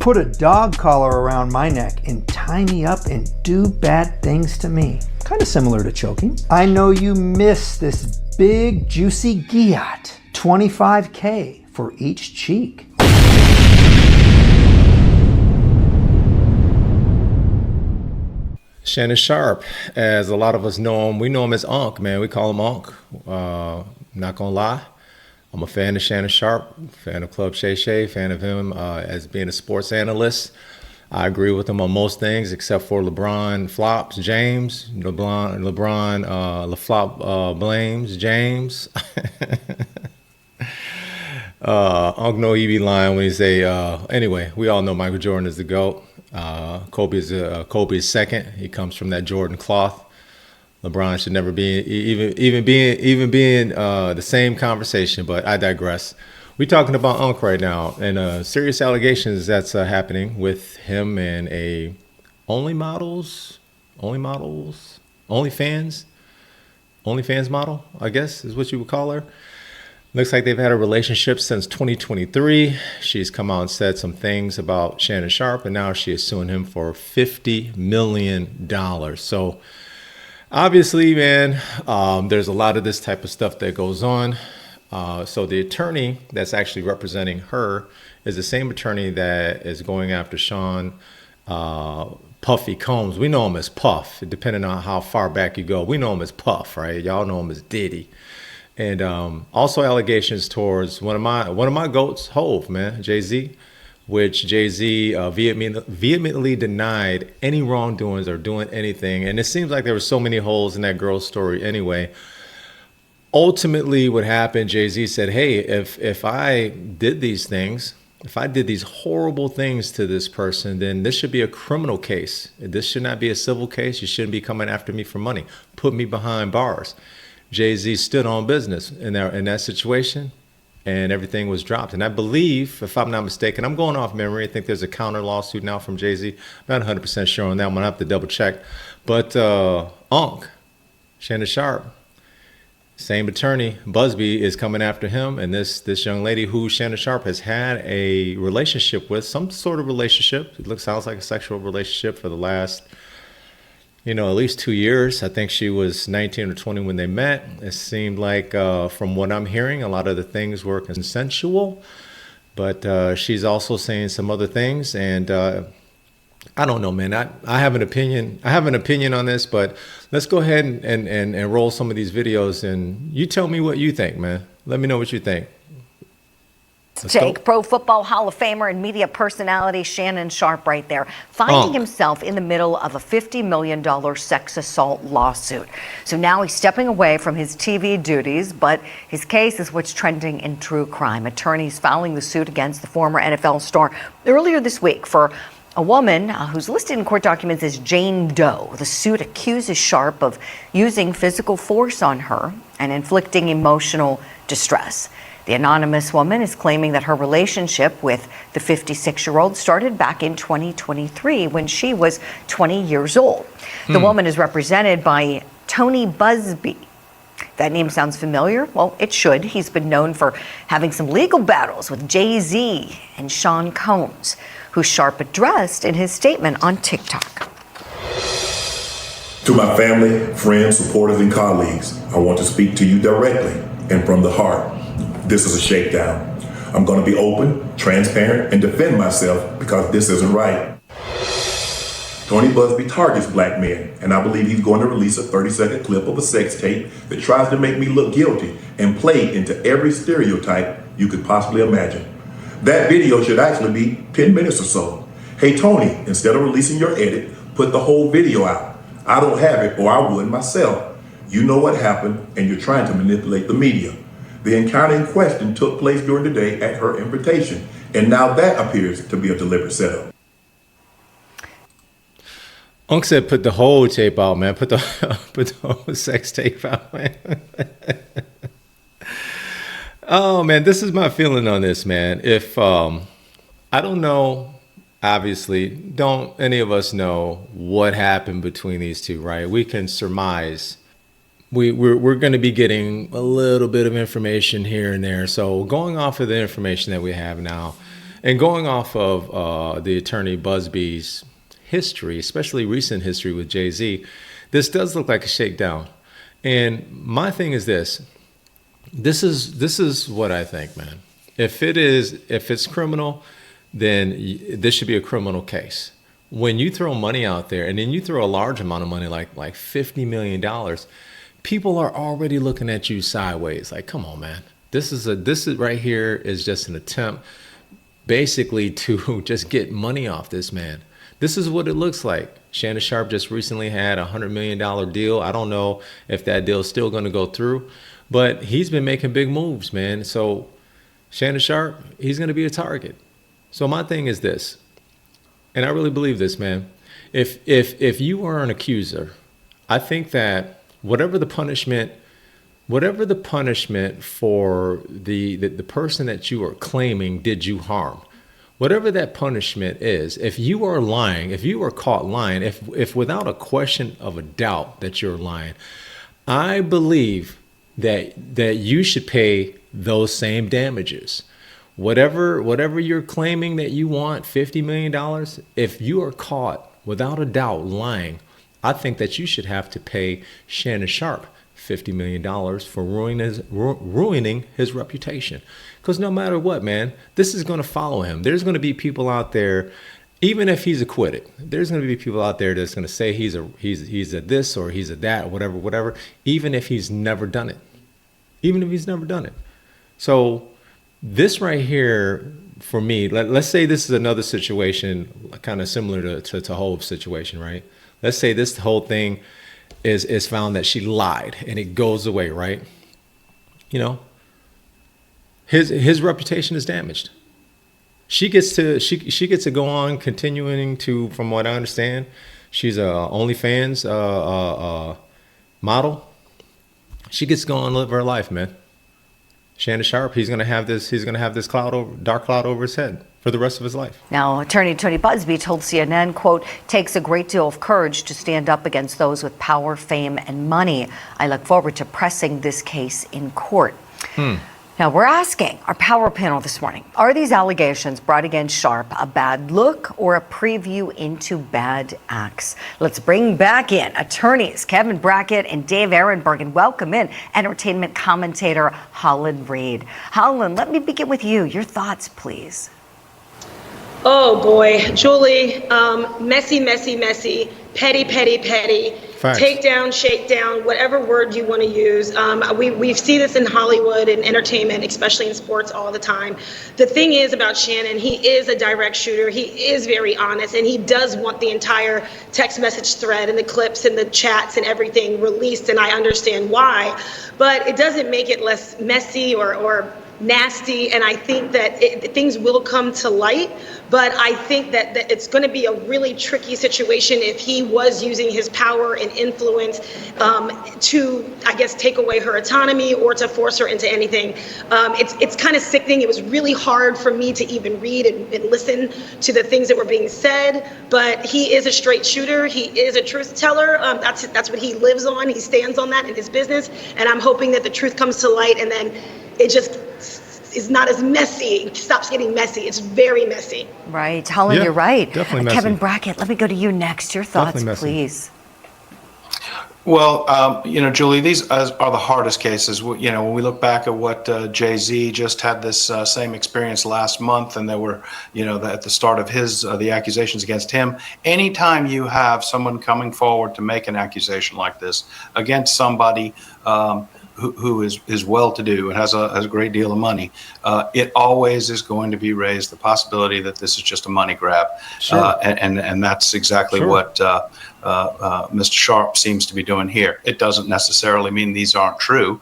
put a dog collar around my neck and tie me up and do bad things to me. Kind of similar to choking. I know you miss this big juicy gyat. $25K for each cheek. Shannon Sharpe, as a lot of us know him, we know him as Unc, man. We call him Unc. Not gonna lie, I'm a fan of Shannon Sharpe, fan of Club Shay Shay, fan of him as being a sports analyst. I agree with him on most things except for LeBron flops James. LeBron LaFlop blames James. Unc know he be lying when he say, anyway, we all know Michael Jordan is the GOAT. Kobe is second. He comes from that Jordan cloth. LeBron should never be even being the same conversation, but I digress. We're talking about Unc right now, and serious allegations that's happening with him and a OnlyFans model, I guess is what you would call her. Looks like they've had a relationship since 2023. She's come out and said some things about Shannon Sharpe, and now she is suing him for $50 million. So obviously, man, there's a lot of this type of stuff that goes on. So the attorney that's actually representing her is the same attorney that is going after Sean Puffy Combs. We know him as Puff, depending on how far back you go. We know him as Puff, right? Y'all know him as Diddy. And also allegations towards one of my goats, Hove, man, Jay-Z, which Jay-Z vehemently denied any wrongdoings or doing anything. And it seems like there were so many holes in that girl's story anyway. Ultimately, what happened, Jay-Z said, hey, if I did these things, if I did these horrible things to this person, then this should be a criminal case. This should not be a civil case. You shouldn't be coming after me for money. Put me behind bars. Jay-Z stood on business in that situation, and everything was dropped. And I believe, if I'm not mistaken, I'm going off memory, I think there's a counter lawsuit now from Jay-Z. I'm not 100% sure on that. I'm going to have to double check. But Unc, Shannon Sharpe, same attorney, Busby, is coming after him. And this young lady who Shannon Sharpe has had a relationship with, some sort of relationship. Sounds like a sexual relationship for the last, at least 2 years. I think she was 19 or 20 when they met. It seemed like, from what I'm hearing, a lot of the things were consensual. But she's also saying some other things. And I don't know, man. I have an opinion. I have an opinion on this, but let's go ahead and roll some of these videos. And you tell me what you think, man. Let me know what you think. Jake, Pro Football Hall of Famer and media personality Shannon Sharpe right there, finding himself in the middle of a $50 million sex assault lawsuit. So now he's stepping away from his TV duties, but his case is what's trending in true crime. Attorneys filing the suit against the former NFL star earlier this week for a woman who's listed in court documents as Jane Doe. The suit accuses Sharpe of using physical force on her and inflicting emotional distress. The anonymous woman is claiming that her relationship with the 56-year-old started back in 2023 when she was 20 years old. The woman is represented by Tony Busby. That name sounds familiar? Well, it should. He's been known for having some legal battles with Jay-Z and Sean Combs, who Sharpe addressed in his statement on TikTok. To my family, friends, supporters, and colleagues, I want to speak to you directly and from the heart. This is a shakedown. I'm going to be open, transparent, and defend myself because this isn't right. Tony Busby targets black men, and I believe he's going to release a 30-second clip of a sex tape that tries to make me look guilty and play into every stereotype you could possibly imagine. That video should actually be 10 minutes or so. Hey Tony, instead of releasing your edit, put the whole video out. I don't have it, or I would myself. You know what happened, and you're trying to manipulate the media. The encounter in question took place during the day at her invitation, and now that appears to be a deliberate setup. Unc said put the whole tape out, man. Put the whole sex tape out, man. Oh, man, this is my feeling on this, man. If, I don't know, obviously, don't any of us know what happened between these two, right? We can surmise. We're going to be getting a little bit of information here and there. So going off of the information that we have now, And going off of the attorney Busby's history, especially recent history with Jay-Z, this does look like a shakedown. And my thing is this. This is what I think, man. If it's criminal, then this should be a criminal case. When you throw money out there and then you throw a large amount of money, like $50 million, people are already looking at you sideways. Like, come on, man. This is right here is just an attempt basically to just get money off this man. This is what it looks like. Shannon Sharpe just recently had a $100 million deal. I don't know if that deal is still going to go through, but he's been making big moves, man. So Shannon Sharpe, he's going to be a target. So my thing is this, and I really believe this, man. If you are an accuser, I think that whatever the punishment for the person that you are claiming did you harm, whatever that punishment is, if you are lying, if you are caught lying, if without a question of a doubt that you're lying, I believe that you should pay those same damages. Whatever you're claiming that you want, $50 million, if you are caught without a doubt lying, I think that you should have to pay Shannon Sharpe $50 million for ruining his reputation. Because no matter what, man, this is going to follow him. There's going to be people out there, even if he's acquitted, there's going to be people out there that's going to say he's a this or he's a that, whatever, even if he's never done it. So this right here, for me, let's say this is another situation kind of similar to Hope's situation, right? Let's say this whole thing is found that she lied and it goes away, right? You know, his reputation is damaged. She gets to go on continuing to, from what I understand, she's a OnlyFans model. She gets to go on and live her life, man. Shannon Sharpe, he's gonna have this dark cloud over his head for the rest of his life. Now, attorney Tony Busby told CNN, quote, "Takes a great deal of courage to stand up against those with power, fame, and money. I look forward to pressing this case in court." Now, we're asking our power panel this morning, are these allegations brought against Sharpe a bad look or a preview into bad acts? Let's bring back in attorneys Kevin Brackett and Dave Ehrenberg, and welcome in entertainment commentator Holland Reed. Holland, let me begin with you. Your thoughts, please. Oh boy, Julie, messy, petty, Facts. take down, shake down, whatever word you want to use. We see this in Hollywood and entertainment, especially in sports, all the time. The thing is about Shannon, he is a direct shooter. He is very honest, and he does want the entire text message thread and the clips and the chats and everything released, and I understand why. But it doesn't make it less messy or nasty, and I think that things will come to light, but I think that it's going to be a really tricky situation if he was using his power and influence to, I guess, take away her autonomy or to force her into anything. It's kind of sickening. It was really hard for me to even read and listen to the things that were being said, but he is a straight shooter. He is a truth teller. That's what he lives on. He stands on that in his business, and I'm hoping that the truth comes to light, and then it just is not as messy. It stops getting messy. It's very messy. Right. Holland, you're right. Definitely messy. Kevin Brackett, let me go to you next. Your thoughts, Definitely messy. please. Well, Julie, these are the hardest cases. When we look back at what Jay-Z just had this same experience last month, and there were, at the start of the accusations against him. Anytime you have someone coming forward to make an accusation like this against somebody who is well-to-do and has a great deal of money, it always is going to be raised the possibility that this is just a money grab. Sure. And that's exactly Sure. what Mr. Sharpe seems to be doing here. It doesn't necessarily mean these aren't true.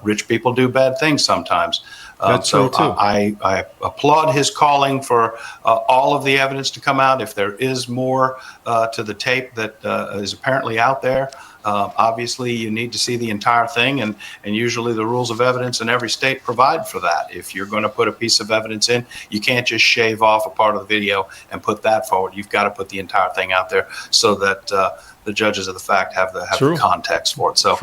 Rich people do bad things sometimes. That's so true too. I applaud his calling for all of the evidence to come out. If there is more to the tape that is apparently out there, Obviously, you need to see the entire thing, and usually the rules of evidence in every state provide for that. If you're going to put a piece of evidence in, you can't just shave off a part of the video and put that forward. You've got to put the entire thing out there so that the judges of the fact have the context for it. So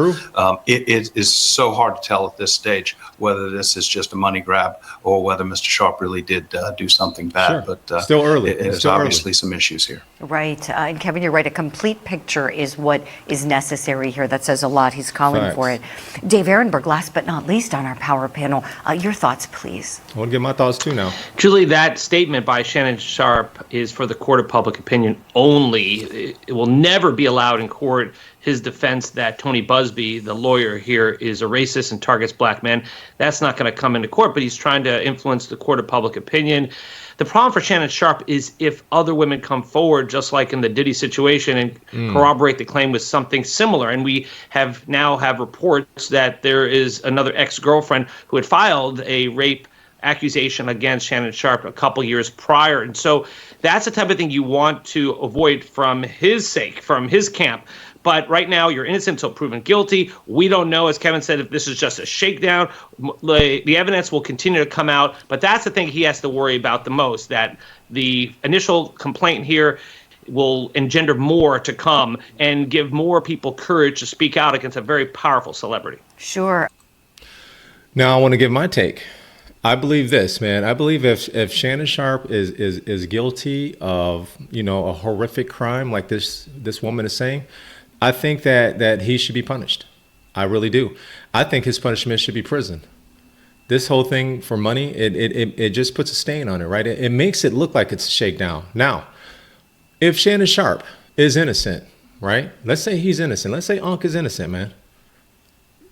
it is so hard to tell at this stage whether this is just a money grab or whether Mr. Sharpe really did do something bad. But still early. There's obviously some issues here. Right. And Kevin, you're right. A complete picture is what is necessary here. That says a lot. He's calling for it. Dave Ehrenberg, last but not least on our power panel, your thoughts, please. I want to get my thoughts too now. Julie, that statement by Shannon Sharpe is for the court of public opinion only. It will never be allowed in court. His defense that Tony Busby, the lawyer here, is a racist and targets black men, that's not going to come into court, but he's trying to influence the court of public opinion. The problem for Shannon Sharpe is if other women come forward, just like in the Diddy situation, and corroborate the claim with something similar. And we now have reports that there is another ex-girlfriend who had filed a rape accusation against Shannon Sharpe a couple years prior. And so that's the type of thing you want to avoid from his sake, from his camp. But right now, you're innocent until proven guilty. We don't know, as Kevin said, if this is just a shakedown. The evidence will continue to come out. But that's the thing he has to worry about the most, that the initial complaint here will engender more to come and give more people courage to speak out against a very powerful celebrity. Sure. Now I want to give my take. I believe this, man. I believe if Shannon Sharpe is guilty of, a horrific crime like this woman is saying, I think that he should be punished. I really do. I think his punishment should be prison. This whole thing for money, it just puts a stain on it, right? It makes it look like it's a shakedown. Now, if Shannon Sharpe is innocent, right? Let's say he's innocent. Let's say Unc is innocent, man.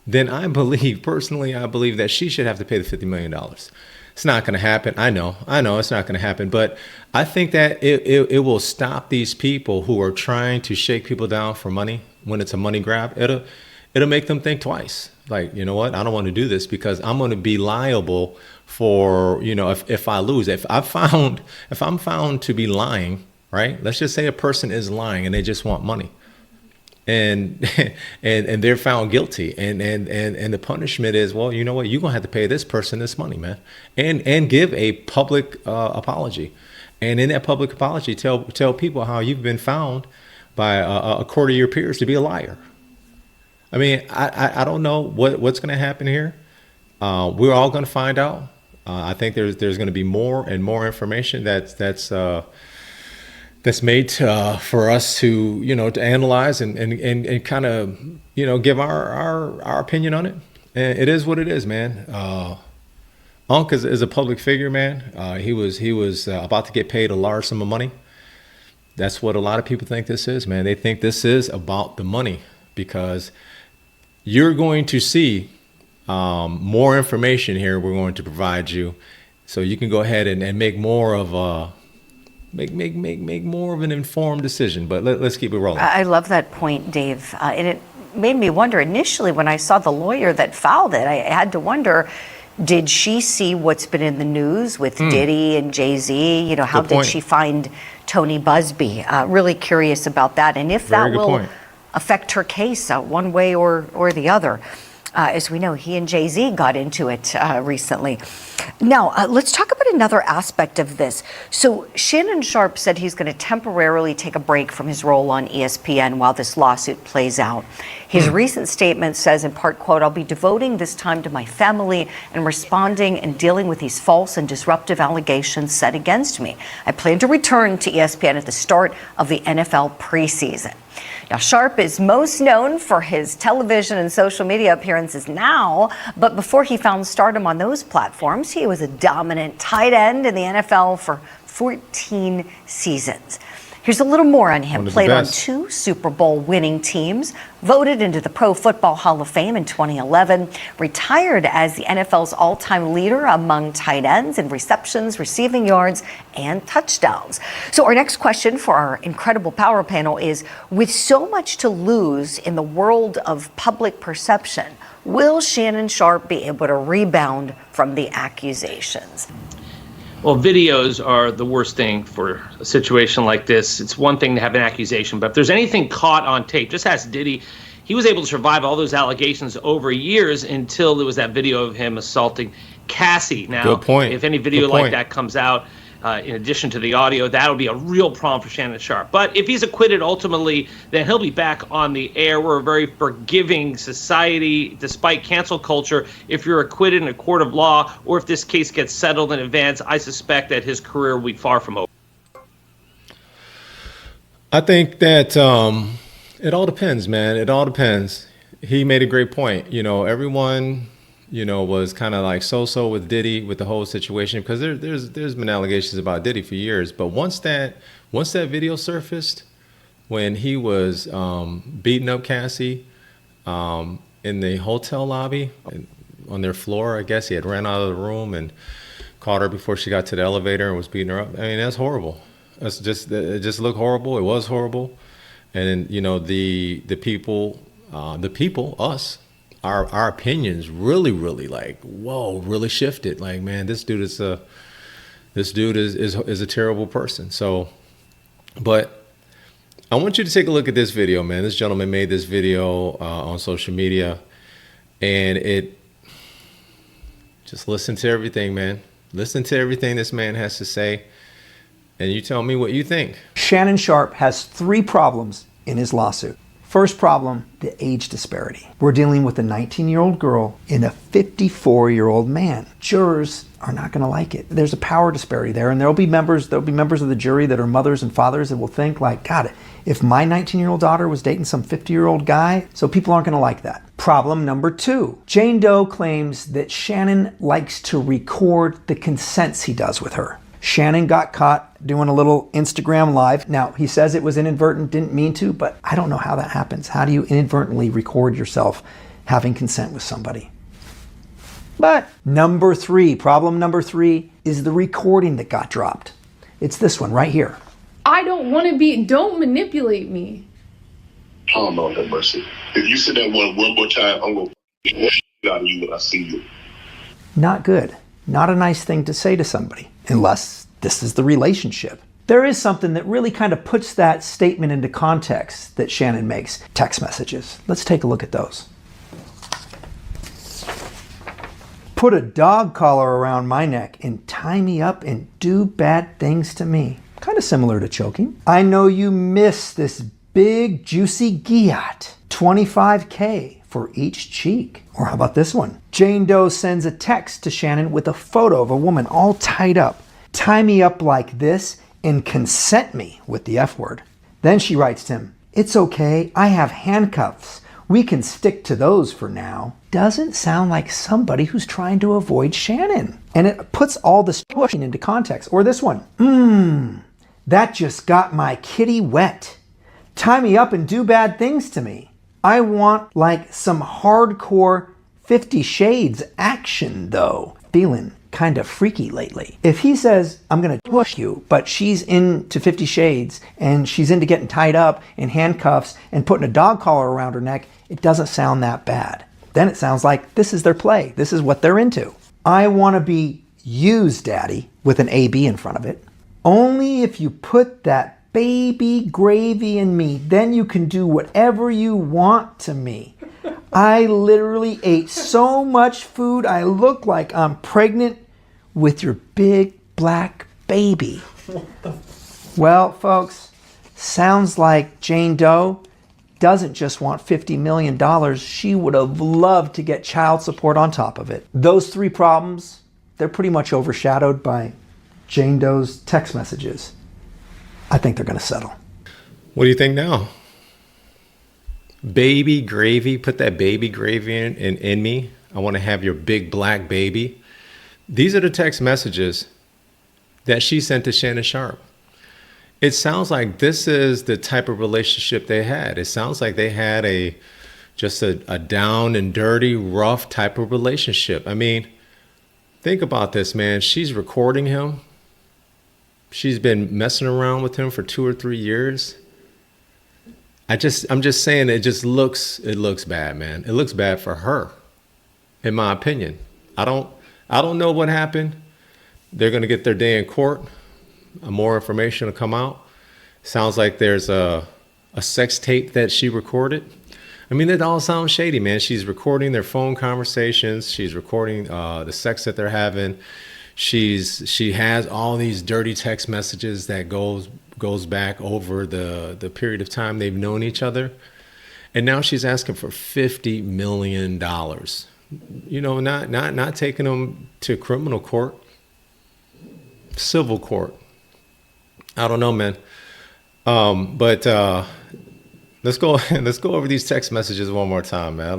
Then I believe that she should have to pay the $50 million. It's not going to happen. I know it's not going to happen. But I think that it will stop these people who are trying to shake people down for money when it's a money grab. It'll make them think twice. Like, you know what? I don't want to do this because I'm going to be liable for, if I lose. If I'm found to be lying, right? Let's just say a person is lying and they just want money. And they're found guilty, and the punishment is, well, you know what, you're gonna have to pay this person this money, man, and give a public apology, and in that public apology, tell people how you've been found by a court of your peers to be a liar. I mean, I don't know what's gonna happen here. We're all gonna find out. I think there's gonna be more and more information that's made for us to, to analyze and kind of, give our opinion on it. And it is what it is, man. Unc is a public figure, man. He was about to get paid a large sum of money. That's what a lot of people think this is, man. They think this is about the money because you're going to see more information here we're going to provide you so you can go ahead and make more of a Make more of an informed decision, but let's keep it rolling. I love that point, Dave. And it made me wonder initially when I saw the lawyer that filed it, I had to wonder, did she see what's been in the news with Diddy and Jay-Z? How did she find Tony Busby? Really curious about that. And if that will affect her case one way or the other. As we know, he and Jay-Z got into it recently. Now, let's talk about another aspect of this. So Shannon Sharpe said he's going to temporarily take a break from his role on ESPN while this lawsuit plays out. His recent statement says, in part, quote, "I'll be devoting this time to my family and responding and dealing with these false and disruptive allegations set against me. I plan to return to ESPN at the start of the NFL preseason." Now, Sharpe is most known for his television and social media appearances now, but before he found stardom on those platforms, he was a dominant tight end in the NFL for 14 seasons. Here's a little more on him. Played on 2 Super Bowl winning teams, voted into the Pro Football Hall of Fame in 2011, retired as the NFL's all-time leader among tight ends in receptions, receiving yards, and touchdowns. So our next question for our incredible power panel is, with so much to lose in the world of public perception, will Shannon Sharpe be able to rebound from the accusations? Well, videos are the worst thing for a situation like this. It's one thing to have an accusation, but if there's anything caught on tape, just ask Diddy. he was able to survive all those allegations over years until there was that video of him assaulting Cassie. Now, Good point. if any video Good like point. that comes out, in addition to the audio, that'll be a real problem for Shannon Sharpe. But if he's acquitted ultimately, then he'll be back on the air. We're a very forgiving society, despite cancel culture. If you're acquitted in a court of law, or if this case gets settled in advance, I suspect that his career will be far from over. I think that it all depends, man. It all depends. He made a great point. Everyone, was kind of like so with Diddy with the whole situation, because there's been allegations about Diddy for years. But once that video surfaced, when he was beating up Cassie in the hotel lobby on their floor, I guess he had ran out of the room and caught her before she got to the elevator and was beating her up. I mean, that's horrible. It just looked horrible. It was horrible. And then, the people, us, our opinions really like, whoa, really shifted. Like, man, this dude is a terrible person. So, but I want you to take a look at this video, man. This gentleman made this video on social media, and just listen to everything, man. Listen to everything this man has to say, and you tell me what you think. Shannon Sharpe has 3 problems in his lawsuit. First problem, the age disparity. We're dealing with a 19-year-old girl and a 54-year-old man. Jurors are not going to like it. There's a power disparity there, and there'll be members of the jury that are mothers and fathers that will think like, God, if my 19-year-old daughter was dating some 50-year-old guy, so people aren't going to like that. Problem number 2, Jane Doe claims that Shannon likes to record the consents he does with her. Shannon got caught doing a little Instagram live. Now, he says it was inadvertent, didn't mean to, but I don't know how that happens. How do you inadvertently record yourself having consent with somebody? But problem number 3 is the recording that got dropped. It's this one right here. Don't manipulate me. Oh, Lord have mercy. If you say that one more time, I'm going to out of you when I see you. Not good. Not a nice thing to say to somebody, unless this is the relationship. There is something that really kind of puts that statement into context that Shannon makes. Text messages. Let's take a look at those. Put a dog collar around my neck and tie me up and do bad things to me. Kind of similar to choking. I know you miss this big juicy gyat. $25K for each cheek. Or how about this one? Jane Doe sends a text to Shannon with a photo of a woman all tied up. Tie me up like this and consent me with the F word. Then she writes to him, it's okay, I have handcuffs. We can stick to those for now. Doesn't sound like somebody who's trying to avoid Shannon. And it puts all this pushing into context. Or this one, that just got my kitty wet. Tie me up and do bad things to me. I want like some hardcore 50 Shades action though. Feeling kind of freaky lately. If he says, I'm gonna push you, but she's into 50 Shades and she's into getting tied up in handcuffs and putting a dog collar around her neck, it doesn't sound that bad. Then it sounds like this is their play. This is what they're into. I wanna be used, daddy, with an AB in front of it. Only if you put that baby gravy in me, then you can do whatever you want to me. I literally ate so much food, I look like I'm pregnant with your big black baby. Well, folks, sounds like Jane Doe doesn't just want $50 million. She would have loved to get child support on top of it. Those 3 problems, they're pretty much overshadowed by Jane Doe's text messages. I think they're going to settle. What do you think now? Baby gravy, put that baby gravy in me. I want to have your big black baby. These are the text messages that she sent to Shannon Sharpe. It sounds like this is the type of relationship they had. It sounds like they had a down and dirty, rough type of relationship. I mean, think about this, man. She's recording him. She's been messing around with him for 2 or 3 years. I'm just saying it looks bad, man. It looks bad for her, in my opinion. I don't know what happened. They're gonna get their day in court. More information will come out. Sounds like there's a sex tape that she recorded. I mean, it all sounds shady, man. She's recording their phone conversations. She's recording the sex that they're having. She has all these dirty text messages that goes back over the period of time they've known each other. And now she's asking for $50 million. You know, not taking them to criminal court, civil court. I don't know, man. But let's go over these text messages one more time, man. I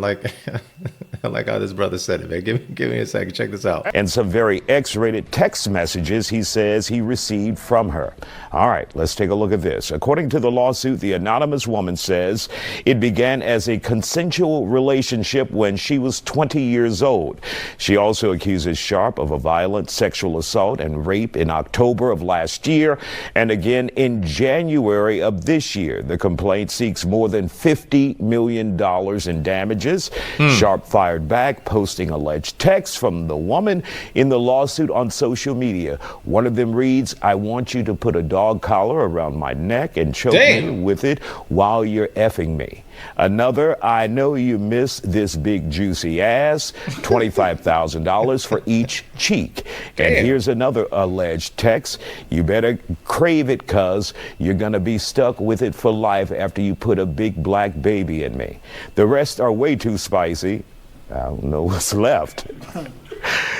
like how this brother said it, man. Give me a second. Check this out. And some very X-rated text messages he says he received from her. All right, let's take a look at this. According to the lawsuit, the anonymous woman says it began as a consensual relationship when she was 20 years old. She also accuses Sharpe of a violent sexual assault and rape in October of last year and again in January of this year. The complaint seeks more than $50 million in damages. Sharpe fired back, posting alleged texts from the woman in the lawsuit on social media. One of them reads, "I want you to put a dog collar around my neck and choke me with it while you're effing me." Another, "I know you miss this big juicy ass, $25,000 for each cheek." And here's another alleged text, "You better crave it, cuz you're gonna be stuck with it for life after you put a big black baby in me." The rest are way too spicy. I don't know what's left.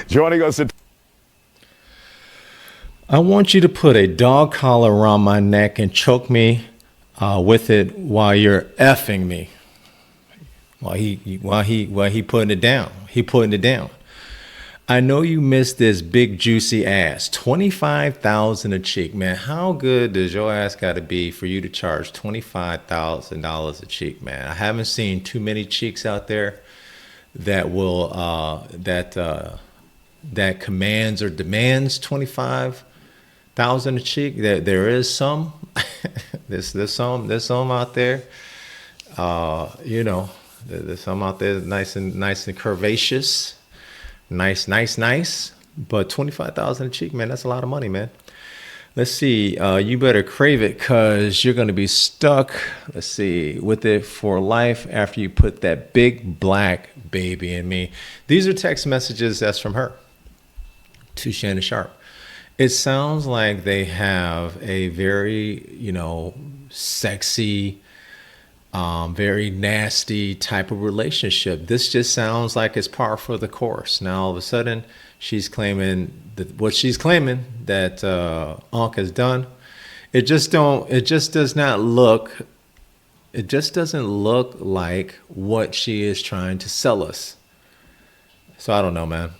Joining us at I want you to put a dog collar around my neck and choke me with it while you're effing me. While he putting it down. He putting it down. "I know you miss this big juicy ass. $25,000 a cheek." Man, how good does your ass got to be for you to charge $25,000 a cheek, man? I haven't seen too many cheeks out there that will that commands or demands $25,000 a cheek. There is some. there's some out there. You know, there's some out there nice and curvaceous, nice. But $25,000 a cheek, man, that's a lot of money, man. Let's see. You better crave it, cause you're gonna be stuck. Let's see, with it for life after you put that big black baby in me. These are text messages that's from her to Shannon Sharpe. It sounds like they have a very, sexy, very nasty type of relationship. This just sounds like it's par for the course. Now all of a sudden, she's claiming that Unc has done. It just doesn't look like what she is trying to sell us. So I don't know, man.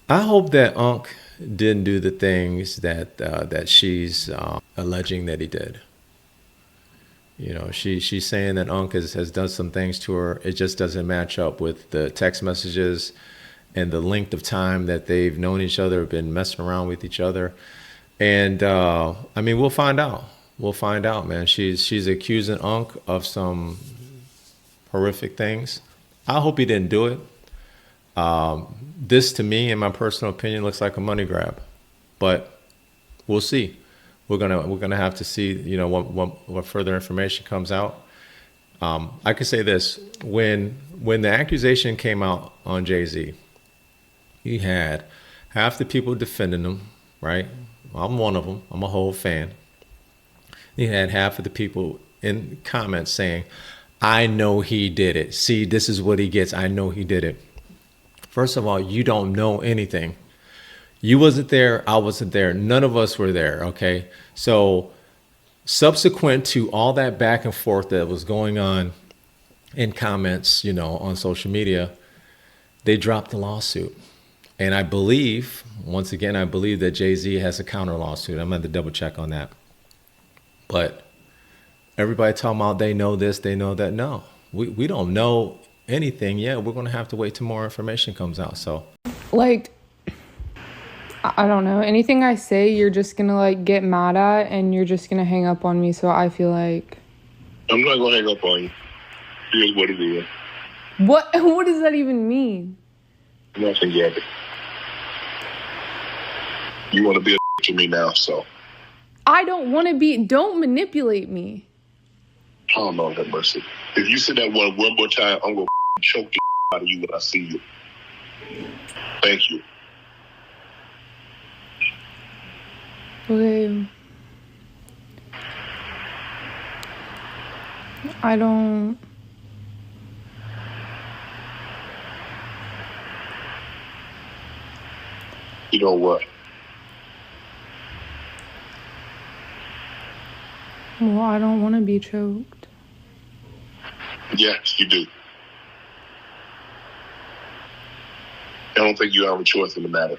I hope that Unc didn't do the things that she's alleging that he did. She's saying that Unc has done some things to her. It just doesn't match up with the text messages and the length of time that they've known each other, been messing around with each other. And we'll find out. We'll find out, man. She's accusing Unc of some horrific things. I hope he didn't do it. This, to me, in my personal opinion, looks like a money grab, but we'll see. We're gonna have to see, what further information comes out. I could say this: when the accusation came out on Jay-Z, he had half the people defending him, right? I'm one of them. I'm a whole fan. He had half of the people in comments saying, "I know he did it. See, this is what he gets. I know he did it." First of all, you don't know anything. You wasn't there. I wasn't there. None of us were there. Okay. So subsequent to all that back and forth that was going on in comments, on social media, they dropped the lawsuit. And I believe that Jay-Z has a counter lawsuit. I'm going to double check on that. But everybody talking about they know this, they know that. No, we don't know anything yet. We're going to have to wait till more information comes out. So, I don't know. Anything I say, you're just going to get mad at and you're just going to hang up on me. So I feel like I'm not going to hang up on you. Here's what it is. What does that even mean? Nothing yet. You want to be a to me now, so. I don't want to be. Don't manipulate me. Oh, Lord have mercy. If you say that one more time, I'm going to choke the out of you when I see you. Thank you. Okay. I don't. You know what? Well, I don't want to be choked. Yes, you do. I don't think you have a choice in the matter.